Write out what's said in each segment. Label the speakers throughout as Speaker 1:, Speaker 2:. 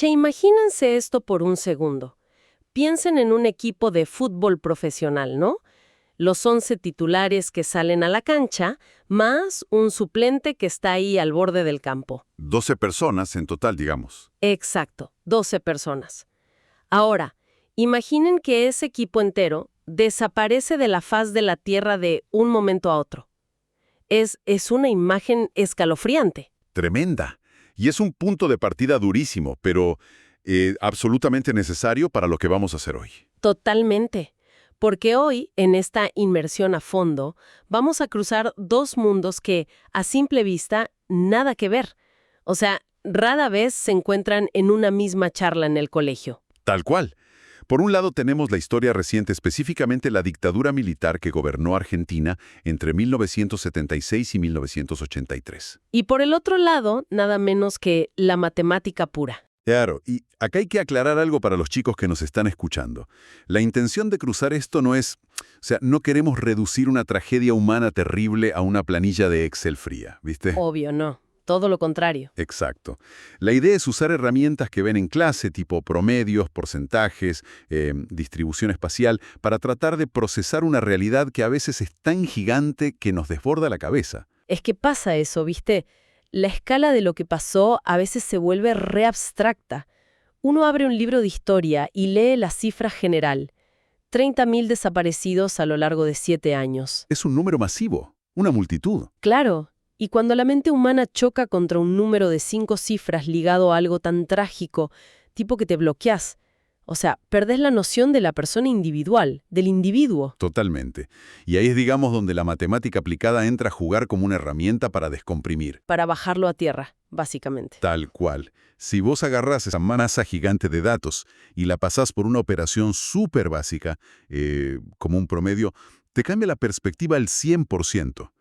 Speaker 1: Che, imagínense esto por un segundo. Piensen en un equipo de fútbol profesional, ¿no? Los 11 titulares que salen a la cancha, más un suplente que está ahí al borde del campo.
Speaker 2: 12 personas en total, digamos.
Speaker 1: Exacto, 12 personas. Ahora, imaginen que ese equipo entero desaparece de la faz de la Tierra de un momento a otro. Es una imagen escalofriante.
Speaker 2: Tremenda. Y es un punto de partida durísimo, pero absolutamente necesario para lo que vamos a hacer hoy.
Speaker 1: Totalmente. Porque hoy, en esta inmersión a fondo, vamos a cruzar dos mundos que, a simple vista, nada que ver. O sea, rara vez se encuentran en una misma charla en el colegio.
Speaker 2: Tal cual. Por un lado tenemos la historia reciente, específicamente la dictadura militar que gobernó Argentina entre 1976 y 1983.
Speaker 1: Y por el otro lado, nada menos que la matemática pura.
Speaker 2: Claro, y acá hay que aclarar algo para los chicos que nos están escuchando. La intención de cruzar esto no es, no queremos reducir una tragedia humana terrible a una planilla de Excel fría, ¿viste?
Speaker 1: Obvio, no. Todo lo contrario.
Speaker 2: Exacto. La idea es usar herramientas que ven en clase, tipo promedios, porcentajes, distribución espacial, para tratar de procesar una realidad que a veces es tan gigante que nos desborda la cabeza.
Speaker 1: Es que pasa eso, ¿viste? La escala de lo que pasó a veces se vuelve re abstracta. Uno abre un libro de historia y lee la cifra general. 30.000 desaparecidos a lo largo de 7 años.
Speaker 2: Es un número masivo, una multitud.
Speaker 1: Claro. Y cuando la mente humana choca contra un número de 5 cifras ligado a algo tan trágico, tipo que te bloqueas, o sea, perdés la noción de la persona individual, del individuo.
Speaker 2: Totalmente. Y ahí es, digamos, donde la matemática aplicada entra a jugar como una herramienta para descomprimir.
Speaker 1: Para bajarlo a tierra, básicamente.
Speaker 2: Tal cual. Si vos agarrás esa masa gigante de datos y la pasás por una operación súper básica, como un promedio, te cambia la perspectiva al 100%.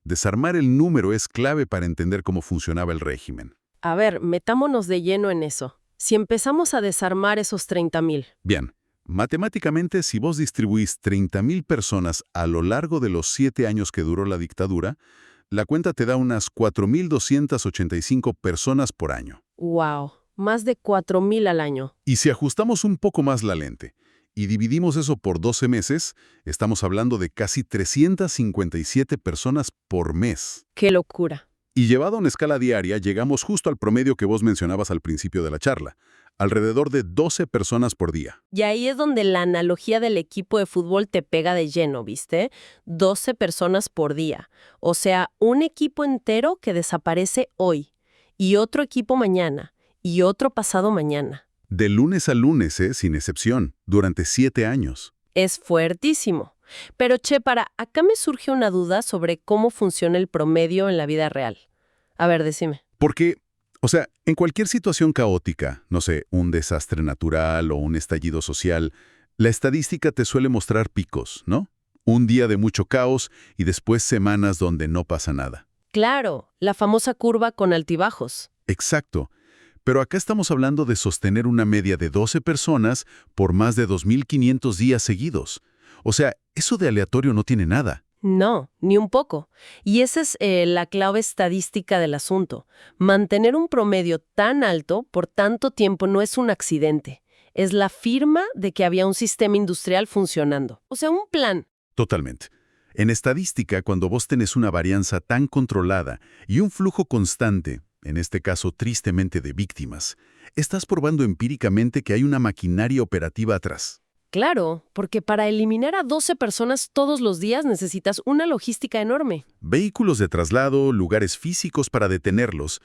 Speaker 2: Desarmar el número es clave para entender cómo funcionaba el régimen.
Speaker 1: A ver, metámonos de lleno en eso. Si empezamos a desarmar esos 30.000.
Speaker 2: Bien, matemáticamente, si vos distribuís 30.000 personas a lo largo de los 7 años que duró la dictadura, la cuenta te da unas 4.285 personas por año.
Speaker 1: ¡Wow! Más de 4.000 al año.
Speaker 2: Y si ajustamos un poco más la lente y dividimos eso por 12 meses, estamos hablando de casi 357 personas por mes.
Speaker 1: ¡Qué locura!
Speaker 2: Y llevado a una escala diaria, llegamos justo al promedio que vos mencionabas al principio de la charla, alrededor de 12 personas por día.
Speaker 1: Y ahí es donde la analogía del equipo de fútbol te pega de lleno, ¿viste? 12 personas por día. O sea, un equipo entero que desaparece hoy, y otro equipo mañana, y otro pasado mañana.
Speaker 2: De lunes a lunes, sin excepción, durante 7 años.
Speaker 1: Es fuertísimo. Pero che, acá me surge una duda sobre cómo funciona el promedio en la vida real. A ver, decime.
Speaker 2: Porque, en cualquier situación caótica, no sé, un desastre natural o un estallido social, la estadística te suele mostrar picos, ¿no? Un día de mucho caos y después semanas donde no pasa nada.
Speaker 1: Claro, la famosa curva con altibajos.
Speaker 2: Exacto. Pero acá estamos hablando de sostener una media de 12 personas por más de 2.500 días seguidos. O sea, eso de aleatorio no tiene nada.
Speaker 1: No, ni un poco. Y esa es la clave estadística del asunto. Mantener un promedio tan alto por tanto tiempo no es un accidente. Es la firma de que había un sistema industrial funcionando. O sea, un plan.
Speaker 2: Totalmente. En estadística, cuando vos tenés una varianza tan controlada y un flujo constante, en este caso tristemente de víctimas, estás probando empíricamente que hay una maquinaria operativa atrás.
Speaker 1: Claro, porque para eliminar a 12 personas todos los días necesitas una logística enorme.
Speaker 2: Vehículos de traslado, lugares físicos para detenerlos,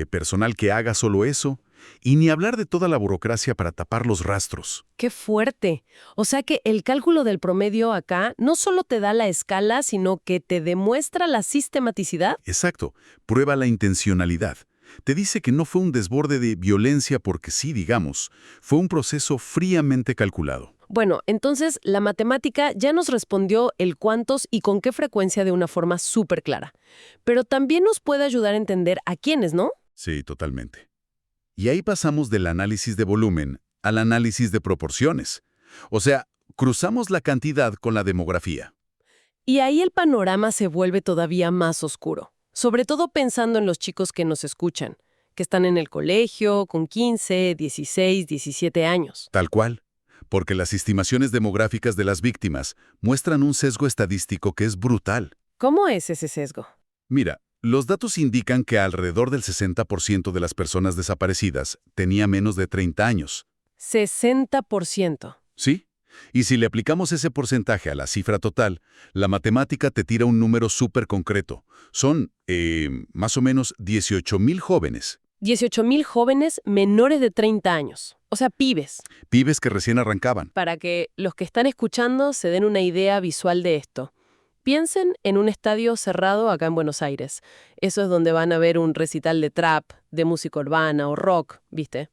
Speaker 2: personal que haga solo eso, y ni hablar de toda la burocracia para tapar los rastros.
Speaker 1: ¡Qué fuerte! O sea que el cálculo del promedio acá no solo te da la escala, sino que te demuestra la sistematicidad.
Speaker 2: Exacto, prueba la intencionalidad. Te dice que no fue un desborde de violencia porque sí, digamos, fue un proceso fríamente calculado.
Speaker 1: Bueno, entonces la matemática ya nos respondió el cuántos y con qué frecuencia de una forma súper clara. Pero también nos puede ayudar a entender a quiénes, ¿no?
Speaker 2: Sí, totalmente. Y ahí pasamos del análisis de volumen al análisis de proporciones. O sea, cruzamos la cantidad con la demografía.
Speaker 1: Y ahí el panorama se vuelve todavía más oscuro. Sobre todo pensando en los chicos que nos escuchan. que están en el colegio con 15, 16, 17 años.
Speaker 2: Tal cual, porque las estimaciones demográficas de las víctimas muestran un sesgo estadístico que es brutal.
Speaker 1: ¿Cómo es ese sesgo?
Speaker 2: Mira, los datos indican que alrededor del 60% de las personas desaparecidas tenía menos de 30 años.
Speaker 1: 60%.
Speaker 2: ¿Sí? Y si le aplicamos ese porcentaje a la cifra total, la matemática te tira un número súper concreto. Son, más o menos 18,000 jóvenes.
Speaker 1: 18,000 jóvenes menores de 30 años. O sea, pibes.
Speaker 2: Pibes que recién arrancaban.
Speaker 1: Para que los que están escuchando se den una idea visual de esto. Piensen en un estadio cerrado acá en Buenos Aires. Eso es donde van a ver un recital de trap, de música urbana o rock, ¿viste?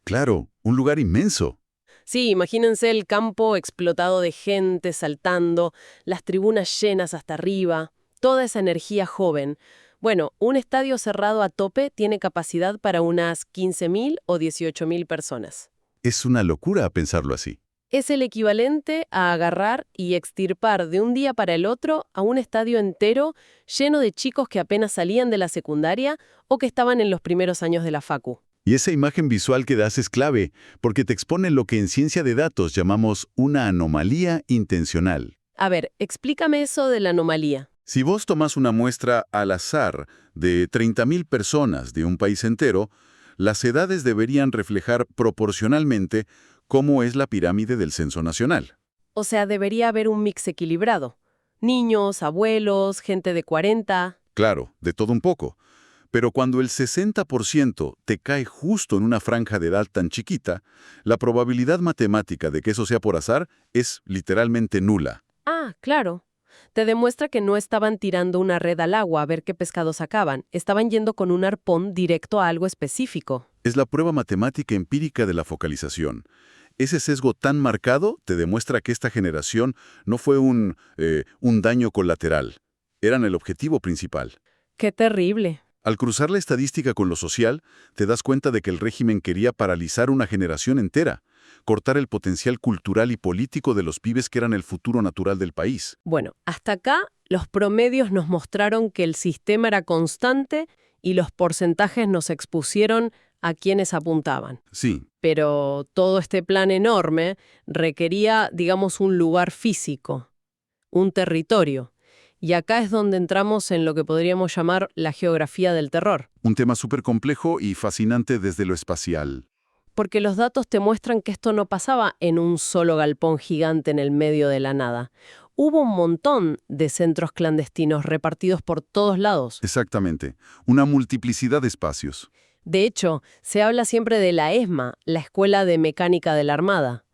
Speaker 2: Claro, un lugar inmenso.
Speaker 1: Sí, imagínense el campo explotado de gente saltando, las tribunas llenas hasta arriba, toda esa energía joven. Bueno, un estadio cerrado a tope tiene capacidad para unas 15,000 o 18,000 personas.
Speaker 2: Es una locura pensarlo así.
Speaker 1: Es el equivalente a agarrar y extirpar de un día para el otro a un estadio entero lleno de chicos que apenas salían de la secundaria o que estaban en los primeros años de la facu.
Speaker 2: Y esa imagen visual que das es clave, porque te expone lo que en ciencia de datos llamamos una anomalía intencional.
Speaker 1: A ver, explícame eso de la anomalía.
Speaker 2: Si vos tomás una muestra al azar de 30,000 personas de un país entero, las edades deberían reflejar proporcionalmente cómo es la pirámide del censo nacional.
Speaker 1: O sea, debería haber un mix equilibrado. Niños, abuelos, gente de 40.
Speaker 2: Claro, de todo un poco. Pero cuando el 60% te cae justo en una franja de edad tan chiquita, la probabilidad matemática de que eso sea por azar es literalmente nula.
Speaker 1: Ah, claro. Te demuestra que no estaban tirando una red al agua a ver qué pescado sacaban. Estaban yendo con un arpón directo a algo específico.
Speaker 2: Es la prueba matemática empírica de la focalización. Ese sesgo tan marcado te demuestra que esta generación no fue un daño colateral. Eran el objetivo principal.
Speaker 1: ¡Qué terrible!
Speaker 2: Al cruzar la estadística con lo social, te das cuenta de que el régimen quería paralizar una generación entera, cortar el potencial cultural y político de los pibes que eran el futuro natural del país.
Speaker 1: Bueno, hasta acá los promedios nos mostraron que el sistema era constante y los porcentajes nos expusieron a quienes apuntaban.
Speaker 2: Sí,
Speaker 1: Pero todo este plan enorme requería, digamos, un lugar físico, un territorio. Y acá es donde entramos en lo que podríamos llamar la geografía del terror.
Speaker 2: un tema súper complejo y fascinante desde lo espacial.
Speaker 1: Porque los datos te muestran que esto no pasaba en un solo galpón gigante en el medio de la nada. Hubo un montón de centros clandestinos repartidos por todos lados.
Speaker 2: Exactamente, una multiplicidad de espacios.
Speaker 1: De hecho, se habla siempre de la ESMA, la Escuela de Mecánica de la Armada.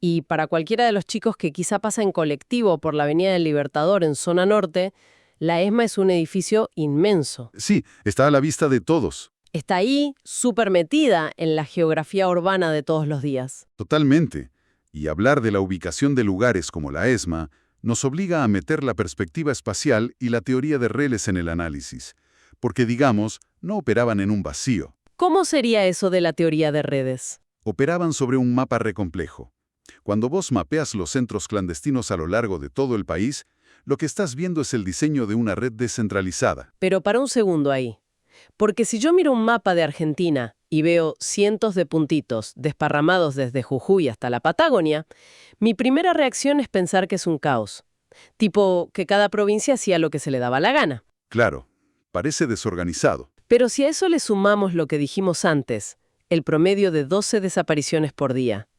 Speaker 1: Y para cualquiera de los chicos que quizá pasa en colectivo por la Avenida del Libertador en zona norte, la ESMA es un edificio inmenso.
Speaker 2: Sí, está a la vista de todos.
Speaker 1: Está ahí, súper metida en la geografía urbana de todos los días.
Speaker 2: Totalmente. Y hablar de la ubicación de lugares como la ESMA nos obliga a meter la perspectiva espacial y la teoría de reles en el análisis, porque, digamos, no operaban en un vacío,
Speaker 1: ¿Cómo sería eso de la teoría de redes?
Speaker 2: operaban sobre un mapa recomplejo. Cuando vos mapeas los centros clandestinos a lo largo de todo el país, lo que estás viendo es el diseño de una red descentralizada.
Speaker 1: Pero para un segundo ahí. Porque si yo miro un mapa de Argentina y veo cientos de puntitos desparramados desde Jujuy hasta la Patagonia, mi primera reacción es pensar que es un caos. Tipo que cada provincia hacía lo que se le daba la gana.
Speaker 2: Claro, parece desorganizado.
Speaker 1: Pero si a eso le sumamos lo que dijimos antes, el promedio de 12 desapariciones por día,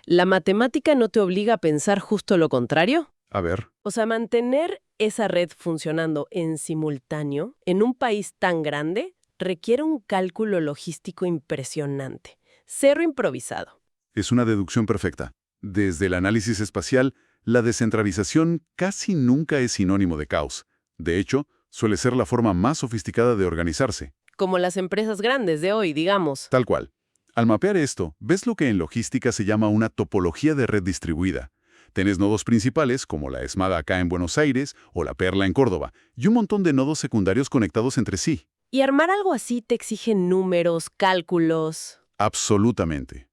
Speaker 1: ¿la matemática no te obliga a pensar justo lo contrario?
Speaker 2: A ver,
Speaker 1: O sea, mantener esa red funcionando en simultáneo en un país tan grande requiere un cálculo logístico impresionante. Cero improvisado.
Speaker 2: es una deducción perfecta. Desde el análisis espacial, la descentralización casi nunca es sinónimo de caos. De hecho, suele ser la forma más sofisticada de organizarse.
Speaker 1: Como las empresas grandes de hoy, digamos.
Speaker 2: Tal cual. Al mapear esto, ves lo que en logística se llama una topología de red distribuida. Tenés nodos principales, como la ESMAD acá en Buenos Aires o la Perla en Córdoba, y un montón de nodos secundarios conectados entre sí.
Speaker 1: Y armar algo así te exige números, cálculos.
Speaker 2: Absolutamente.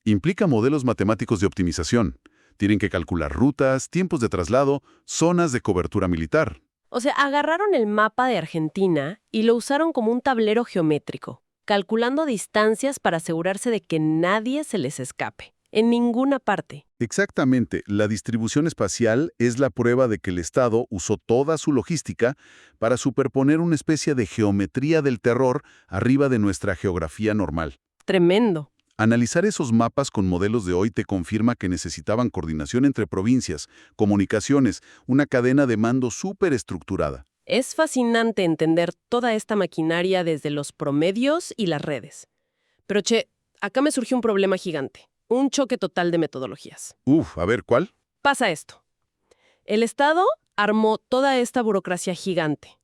Speaker 2: Implica modelos matemáticos de optimización. Tienen que calcular rutas, tiempos de traslado, zonas de cobertura militar.
Speaker 1: O sea, agarraron el mapa de Argentina y lo usaron como un tablero geométrico. calculando distancias para asegurarse de que nadie se les escape, en ninguna parte.
Speaker 2: Exactamente, la distribución espacial es la prueba de que el Estado usó toda su logística para superponer una especie de geometría del terror arriba de nuestra geografía normal.
Speaker 1: Tremendo.
Speaker 2: Analizar esos mapas con modelos de hoy te confirma que necesitaban coordinación entre provincias, comunicaciones, una cadena de mando súper estructurada.
Speaker 1: Es fascinante entender toda esta maquinaria desde los promedios y las redes. Pero acá me surgió un problema gigante. Un choque total de metodologías.
Speaker 2: A ver, ¿cuál?
Speaker 1: Pasa esto. El Estado armó toda esta burocracia gigante,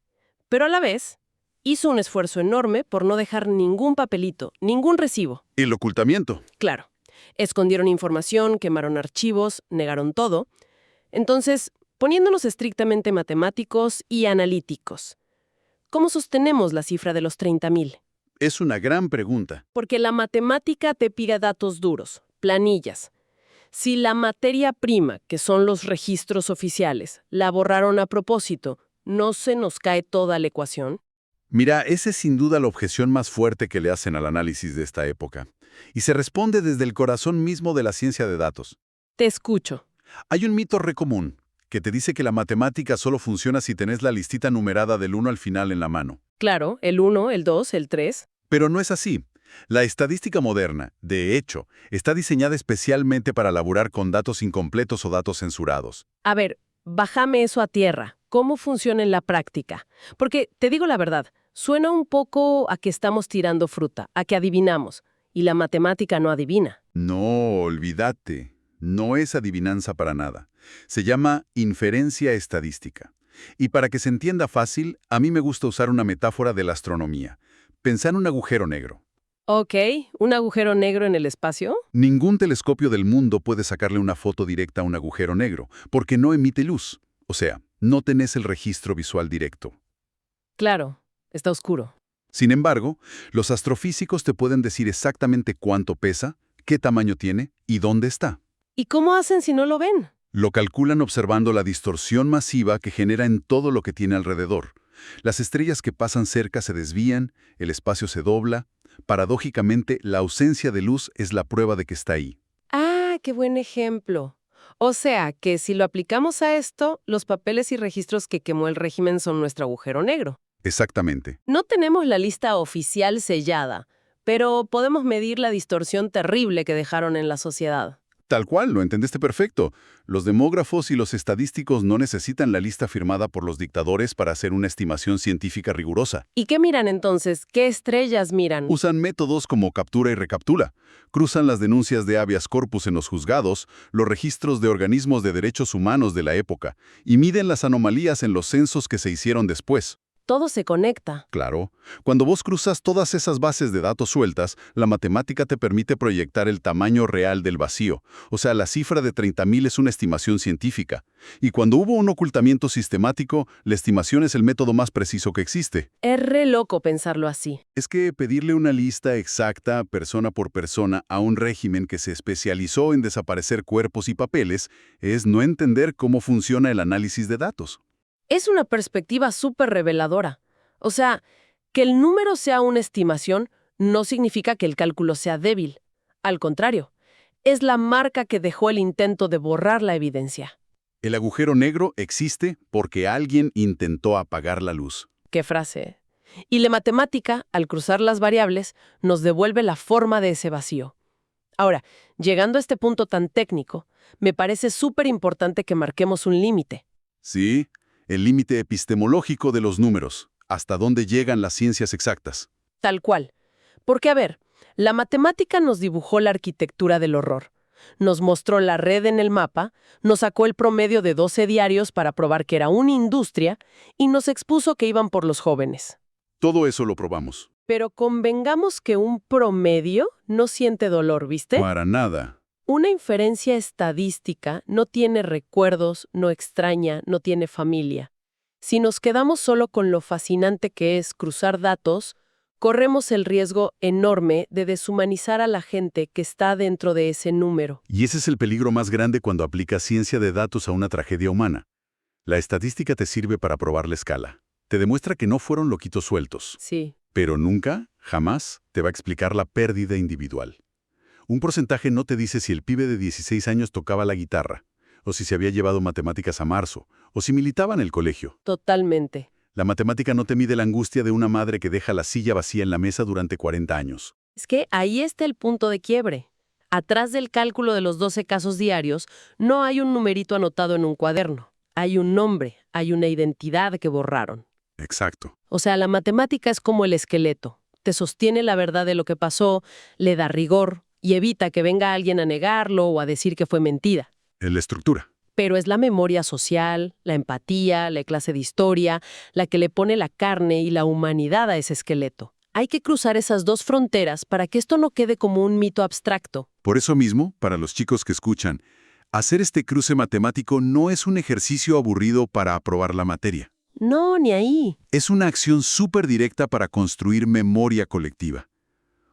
Speaker 1: pero a la vez hizo un esfuerzo enorme por no dejar ningún papelito, ningún recibo.
Speaker 2: El ocultamiento.
Speaker 1: Claro, escondieron información, quemaron archivos, negaron todo. Entonces, poniéndonos estrictamente matemáticos y analíticos, ¿cómo sostenemos la cifra de los 30.000?
Speaker 2: Es una gran pregunta.
Speaker 1: Porque la matemática te pide datos duros, planillas. Si la materia prima, que son los registros oficiales, la borraron a propósito, ¿no se nos cae toda la ecuación?
Speaker 2: Mira, esa es sin duda la objeción más fuerte que le hacen al análisis de esta época. Y se responde desde el corazón mismo de la ciencia de datos.
Speaker 1: Te escucho.
Speaker 2: Hay un mito re común que te dice que la matemática solo funciona si tenés la listita numerada del 1 al final en la mano.
Speaker 1: Claro, el 1, el 2, el 3.
Speaker 2: Pero no es así. La estadística moderna, de hecho, está diseñada especialmente para laburar con datos incompletos o datos censurados.
Speaker 1: A ver, bájame eso a tierra. ¿Cómo funciona en la práctica? Porque, te digo la verdad, suena un poco a que estamos tirando fruta, a que adivinamos, y la matemática no adivina.
Speaker 2: No, olvídate. No es adivinanza para nada. Se llama inferencia estadística. Y para que se entienda fácil, a mí me gusta usar una metáfora de la astronomía. Pensá en un agujero negro.
Speaker 1: Ok, ¿un agujero negro en el espacio?
Speaker 2: Ningún telescopio del mundo puede sacarle una foto directa a un agujero negro, porque no emite luz. O sea, no tenés el registro visual directo.
Speaker 1: Claro, está oscuro.
Speaker 2: Sin embargo, los astrofísicos te pueden decir exactamente cuánto pesa, qué tamaño tiene y dónde está.
Speaker 1: ¿Y cómo hacen si no lo ven?
Speaker 2: Lo calculan observando la distorsión masiva que genera en todo lo que tiene alrededor. Las estrellas que pasan cerca se desvían, el espacio se dobla. Paradójicamente, la ausencia de luz es la prueba de que está ahí.
Speaker 1: Ah, qué buen ejemplo. O sea, que si lo aplicamos a esto, los papeles y registros que quemó el régimen son nuestro agujero negro.
Speaker 2: Exactamente.
Speaker 1: No tenemos la lista oficial sellada, pero podemos medir la distorsión terrible que dejaron en la sociedad.
Speaker 2: Tal cual, lo entendiste perfecto. Los demógrafos y los estadísticos no necesitan la lista firmada por los dictadores para hacer una estimación científica rigurosa.
Speaker 1: ¿Y qué miran entonces? ¿Qué estrellas miran?
Speaker 2: Usan métodos como captura y recaptura. Cruzan las denuncias de habeas corpus en los juzgados, los registros de organismos de derechos humanos de la época, y miden las anomalías en los censos que se hicieron después.
Speaker 1: Todo se conecta.
Speaker 2: Claro, cuando vos cruzas todas esas bases de datos sueltas, la matemática te permite proyectar el tamaño real del vacío. O sea, la cifra de 30.000 es una estimación científica. Y cuando hubo un ocultamiento sistemático, la estimación es el método más preciso que existe.
Speaker 1: Es re loco pensarlo así.
Speaker 2: Es que pedirle una lista exacta, persona por persona, a un régimen que se especializó en desaparecer cuerpos y papeles es no entender cómo funciona el análisis de datos.
Speaker 1: Es una perspectiva súper reveladora. O sea, que el número sea una estimación no significa que el cálculo sea débil. Al contrario, es la marca que dejó el intento de borrar la evidencia.
Speaker 2: El agujero negro existe porque alguien intentó apagar la luz.
Speaker 1: ¿Qué frase? Y la matemática, al cruzar las variables, nos devuelve la forma de ese vacío. Ahora, llegando a este punto tan técnico, me parece súper importante que marquemos un límite.
Speaker 2: Sí, el límite epistemológico de los números, hasta dónde llegan las ciencias exactas.
Speaker 1: Tal cual. Porque, a ver, la matemática nos dibujó la arquitectura del horror. Nos mostró la red en el mapa, nos sacó el promedio de 12 diarios para probar que era una industria y nos expuso que iban por los jóvenes.
Speaker 2: Todo eso lo probamos.
Speaker 1: Pero convengamos que un promedio no siente dolor, ¿viste?
Speaker 2: Para nada.
Speaker 1: Una inferencia estadística no tiene recuerdos, no extraña, no tiene familia. Si nos quedamos solo con lo fascinante que es cruzar datos, corremos el riesgo enorme de deshumanizar a la gente que está dentro de ese número.
Speaker 2: Y ese es el peligro más grande cuando aplicas ciencia de datos a una tragedia humana. La estadística te sirve para probar la escala. Te demuestra que no fueron loquitos sueltos.
Speaker 1: Sí.
Speaker 2: Pero nunca, jamás, te va a explicar la pérdida individual. Un porcentaje no te dice si el pibe de 16 años tocaba la guitarra, o si se había llevado matemáticas a marzo, o si militaba en el colegio.
Speaker 1: Totalmente.
Speaker 2: La matemática no te mide la angustia de una madre que deja la silla vacía en la mesa durante 40 años.
Speaker 1: Es que ahí está el punto de quiebre. Atrás del cálculo de los 12 casos diarios, no hay un numerito anotado en un cuaderno. Hay un nombre, hay una identidad que borraron.
Speaker 2: Exacto.
Speaker 1: O sea, la matemática es como el esqueleto. Te sostiene la verdad de lo que pasó, le da rigor y evita que venga alguien a negarlo o a decir que fue mentira.
Speaker 2: Es la estructura.
Speaker 1: Pero es la memoria social, la empatía, la clase de historia, la que le pone la carne y la humanidad a ese esqueleto. Hay que cruzar esas dos fronteras para que esto no quede como un mito abstracto.
Speaker 2: Por eso mismo, para los chicos que escuchan, hacer este cruce matemático no es un ejercicio aburrido para aprobar la materia.
Speaker 1: No, ni ahí.
Speaker 2: Es una acción súper directa para construir memoria colectiva.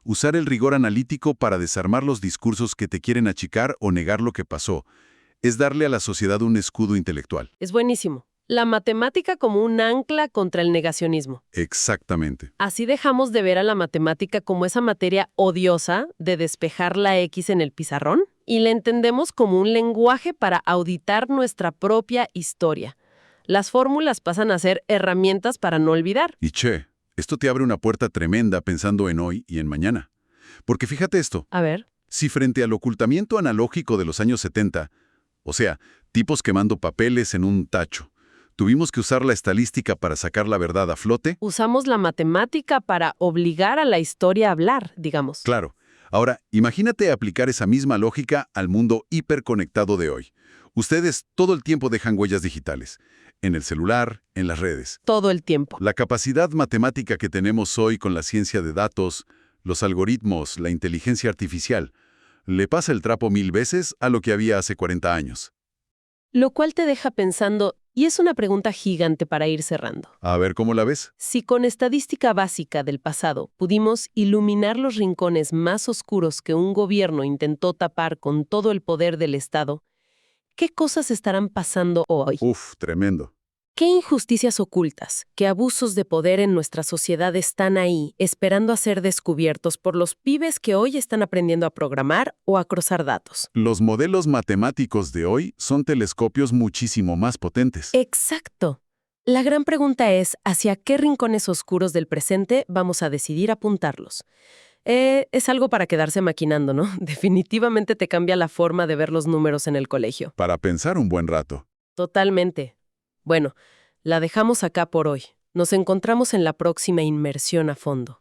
Speaker 2: Usar el rigor analítico para desarmar los discursos que te quieren achicar o negar lo que pasó es darle a la sociedad un escudo intelectual.
Speaker 1: Es buenísimo. La matemática como un ancla contra el negacionismo.
Speaker 2: Exactamente.
Speaker 1: Así dejamos de ver a la matemática como esa materia odiosa de despejar la X en el pizarrón y la entendemos como un lenguaje para auditar nuestra propia historia. Las fórmulas pasan a ser herramientas para no olvidar.
Speaker 2: Y esto te abre una puerta tremenda pensando en hoy y en mañana. Porque fíjate esto,
Speaker 1: A ver.
Speaker 2: si frente al ocultamiento analógico de los años 70, o sea, tipos quemando papeles en un tacho, tuvimos que usar la estadística para sacar la verdad a flote.
Speaker 1: Usamos la matemática para obligar a la historia a hablar, digamos.
Speaker 2: Claro. Ahora, imagínate aplicar esa misma lógica al mundo hiperconectado de hoy. Ustedes todo el tiempo dejan huellas digitales, en el celular, en las redes.
Speaker 1: Todo el tiempo.
Speaker 2: La capacidad matemática que tenemos hoy con la ciencia de datos, los algoritmos, la inteligencia artificial, le pasa el trapo 1000 veces a lo que había hace 40 años.
Speaker 1: Lo cual te deja pensando, y es una pregunta gigante para ir cerrando.
Speaker 2: A ver cómo la ves.
Speaker 1: Si con estadística básica del pasado pudimos iluminar los rincones más oscuros que un gobierno intentó tapar con todo el poder del Estado, ¿qué cosas estarán pasando hoy?
Speaker 2: Uf, tremendo.
Speaker 1: ¿Qué injusticias ocultas, qué abusos de poder en nuestra sociedad están ahí, esperando a ser descubiertos por los pibes que hoy están aprendiendo a programar o a cruzar datos?
Speaker 2: Los modelos matemáticos de hoy son telescopios muchísimo más potentes.
Speaker 1: Exacto. La gran pregunta es, ¿hacia qué rincones oscuros del presente vamos a decidir apuntarlos? Es algo para quedarse maquinando, ¿no? Definitivamente te cambia la forma de ver los números en el colegio.
Speaker 2: Para pensar un buen rato.
Speaker 1: Totalmente. Bueno, la dejamos acá por hoy. Nos encontramos en la próxima inmersión a fondo.